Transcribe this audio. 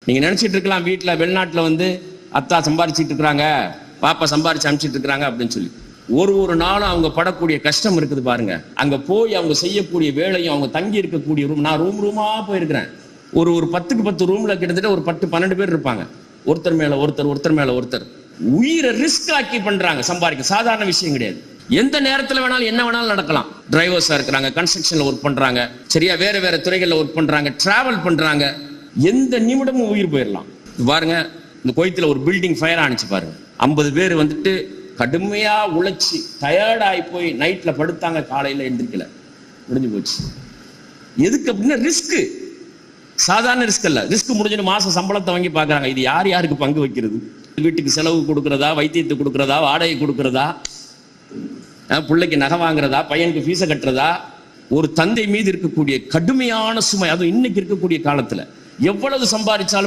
நீங்க நினைச்சிட்டு இருக்கலாம் வீட்டுல வெளிநாட்டுல வந்து அத்தா சம்பாரிச்சிட்டு இருக்கிறாங்க, பாப்பா சம்பாரிச்சு அனுப்பிச்சிட்டு இருக்கிறாங்க அப்படின்னு சொல்லி. ஒரு நாளும் அவங்க படக்கூடிய கஷ்டம் இருக்குது பாருங்க. அங்க போய் அவங்க செய்யக்கூடிய வேலையும் அவங்க தங்கி இருக்கக்கூடிய ரூம், நான் ரூமா போயிருக்கிறேன். ஒரு 10க்கு 10 ரூம்ல கிட்டத்தட்ட ஒரு 10-12 பேர் இருப்பாங்க. ஒருத்தர் மேல ஒருத்தர் உயிரை ரிஸ்க் ஆக்கி பண்றாங்க. சம்பாதிக்க சாதாரண விஷயம் கிடையாது. எந்த நேரத்துல வேணாலும் என்ன வேணாலும் நடக்கலாம். டிரைவர்ஸா இருக்கிறாங்க, கன்ஸ்ட்ரக்ஷன்ல ஒர்க் பண்றாங்க, சரியா வேற துறைகள்ல ஒர்க் பண்றாங்க, டிராவல் பண்றாங்க. எந்த நிமிடமும் உயிர் போயிடலாம். பாருங்க, இந்த கோயத்துல ஒரு பில்டிங் ஃபயர் ஆனிச்சு பாருங்க. 50 பேர் வந்துட்டு கடுமையா உழைச்சி டயர்ட் ஆகி போய் நைட்ல படுத்தாங்க, காலையில எந்திரிக்கல, முடிஞ்சு போச்சு. எதுக்கு அப்படின்னா ரிஸ்க். சாதாரண ரிஸ்க் அல்ல. ரிஸ்க் முடிஞ்சுன்னு மாசம் சம்பளத்தை வாங்கி பாக்குறாங்க. இது யாருக்கு பங்கு வைக்கிறது? வீட்டுக்கு செலவு கொடுக்கறதா, வைத்தியத்தை கொடுக்கறதா, வாடகை கொடுக்கறதா, பிள்ளைக்கு நகை வாங்குறதா, பையனுக்கு ஃபீஸை கட்டுறதா? ஒரு தந்தை மீது இருக்கக்கூடிய கடுமையான சுமை, அதுவும் இன்னைக்கு இருக்கக்கூடிய காலத்துல எவ்வளவு சம்பாதிச்சாலும்